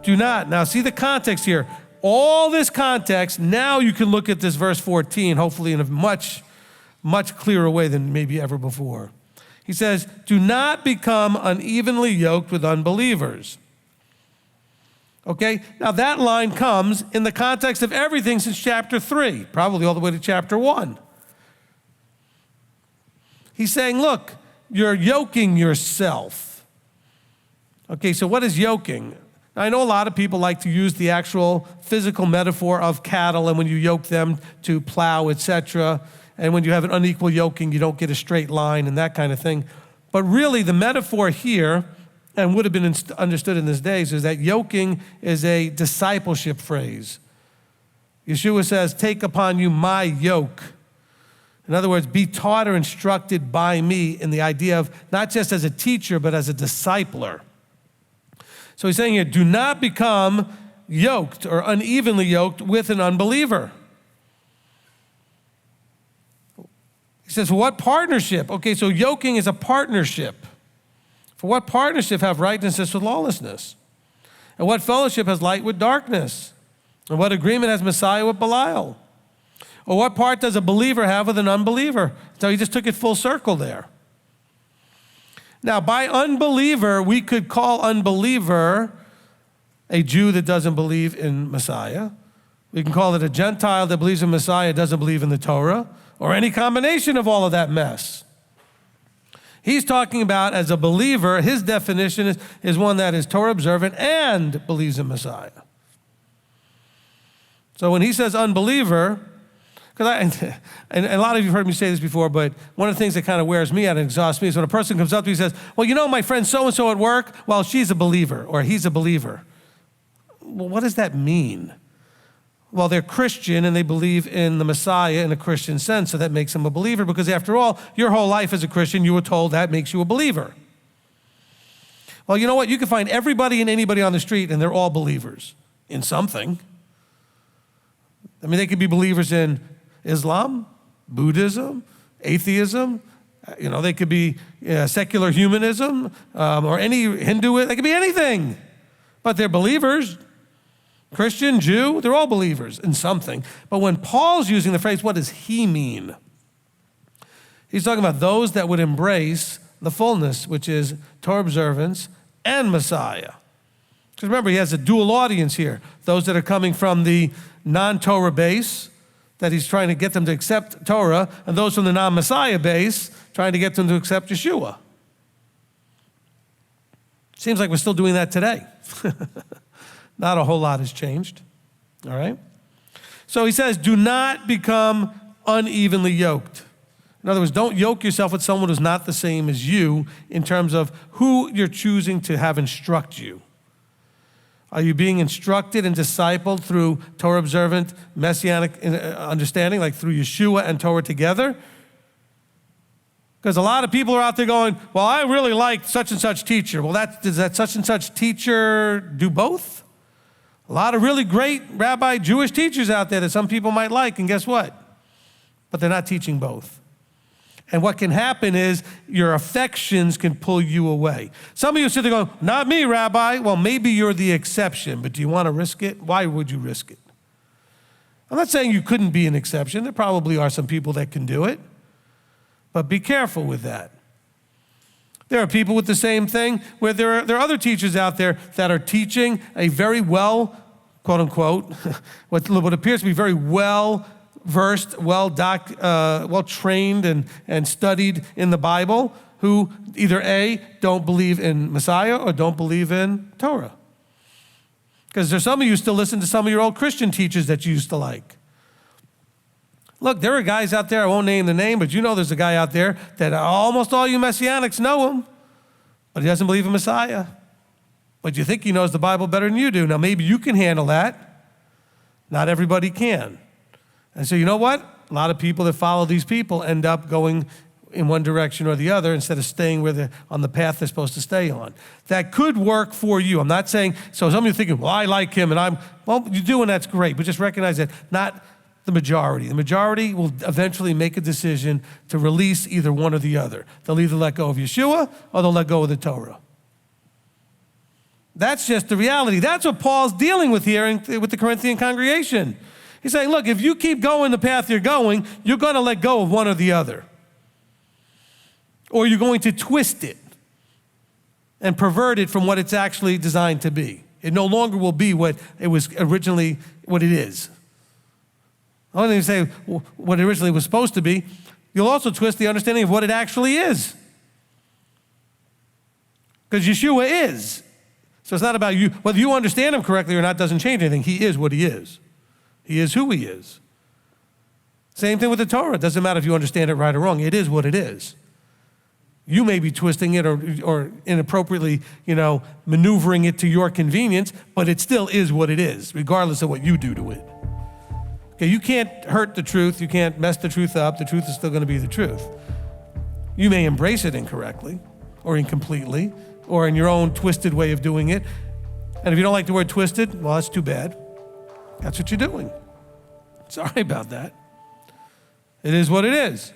Do not. Now see the context here. All this context, now you can look at this verse 14, hopefully in a much, much clearer way than maybe ever before. He says, do not become unevenly yoked with unbelievers. Okay, now that line comes in the context of everything since chapter 3, probably all the way to chapter 1. He's saying, look, you're yoking yourself. Okay, so what is yoking? I know a lot of people like to use the actual physical metaphor of cattle, and when you yoke them to plow, etc., and when you have an unequal yoking, you don't get a straight line and that kind of thing. But really, the metaphor here, and would have been understood in these days, is that yoking is a discipleship phrase. Yeshua says, take upon you my yoke. In other words, be taught or instructed by me in the idea of not just as a teacher, but as a discipler. So he's saying here, do not become yoked or unevenly yoked with an unbeliever. He says, for what partnership? Okay, so yoking is a partnership. For what partnership have righteousness with lawlessness? And what fellowship has light with darkness? And what agreement has Messiah with Belial? Or what part does a believer have with an unbeliever? So he just took it full circle there. Now, by unbeliever, we could call unbeliever a Jew that doesn't believe in Messiah. We can call it a Gentile that believes in Messiah, doesn't believe in the Torah, or any combination of all of that mess. He's talking about, as a believer, his definition is one that is Torah observant and believes in Messiah. So when he says unbeliever, and a lot of you have heard me say this before, but one of the things that kind of wears me out and exhausts me is when a person comes up to me and says, well, you know my friend so-and-so at work, well, she's a believer, or he's a believer. Well, what does that mean? Well, they're Christian and they believe in the Messiah in a Christian sense, so that makes them a believer, because after all, your whole life as a Christian, you were told that makes you a believer. Well, you know what? You can find everybody and anybody on the street and they're all believers in something. I mean, they could be believers in Islam, Buddhism, atheism. You know, they could be secular humanism or any Hindu. They could be anything, but they're believers. Christian, Jew, they're all believers in something. But when Paul's using the phrase, what does he mean? He's talking about those that would embrace the fullness, which is Torah observance and Messiah. Because remember, he has a dual audience here. Those that are coming from the non-Torah base, that he's trying to get them to accept Torah, and those from the non-Messiah base, trying to get them to accept Yeshua. Seems like we're still doing that today. Not a whole lot has changed, all right? So he says, do not become unevenly yoked. In other words, don't yoke yourself with someone who's not the same as you in terms of who you're choosing to have instruct you. Are you being instructed and discipled through Torah observant Messianic understanding, like through Yeshua and Torah together? Because a lot of people are out there going, well, I really like such and such teacher. Well, does that such and such teacher do both? A lot of really great rabbi Jewish teachers out there that some people might like, and guess what? But they're not teaching both. And what can happen is your affections can pull you away. Some of you sit there going, not me, Rabbi. Well, maybe you're the exception, but do you want to risk it? Why would you risk it? I'm not saying you couldn't be an exception. There probably are some people that can do it. But be careful with that. There are people with the same thing where there are other teachers out there that are teaching a very well, quote unquote, what appears to be very well-versed, well-trained and studied in the Bible, who either A, don't believe in Messiah or don't believe in Torah. Because there's some of you still listen to some of your old Christian teachers that you used to like. Look, there are guys out there, I won't name the name, but you know there's a guy out there that almost all you Messianics know him, but he doesn't believe in Messiah. But you think he knows the Bible better than you do. Now, maybe you can handle that. Not everybody can. And so you know what? A lot of people that follow these people end up going in one direction or the other instead of staying on the path they're supposed to stay on. That could work for you. I'm not saying, so some of you are thinking, well, I like him, and well, you do, and that's great, but just recognize that not the majority. The majority will eventually make a decision to release either one or the other. They'll either let go of Yeshua or they'll let go of the Torah. That's just the reality. That's what Paul's dealing with here with the Corinthian congregation. He's saying, look, if you keep going the path you're going to let go of one or the other. Or you're going to twist it and pervert it from what it's actually designed to be. It no longer will be what it was originally, what it is. I don't even say what it originally was supposed to be. You'll also twist the understanding of what it actually is. Because Yeshua is. So it's not about you. Whether you understand him correctly or not doesn't change anything. He is what he is. He is who he is. Same thing with the Torah. It doesn't matter if you understand it right or wrong. It is what it is. You may be twisting it or inappropriately, maneuvering it to your convenience, but it still is what it is, regardless of what you do to it. Okay, you can't hurt the truth. You can't mess the truth up. The truth is still going to be the truth. You may embrace it incorrectly or incompletely or in your own twisted way of doing it. And if you don't like the word twisted, well, that's too bad. That's what you're doing. Sorry about that. It is what it is.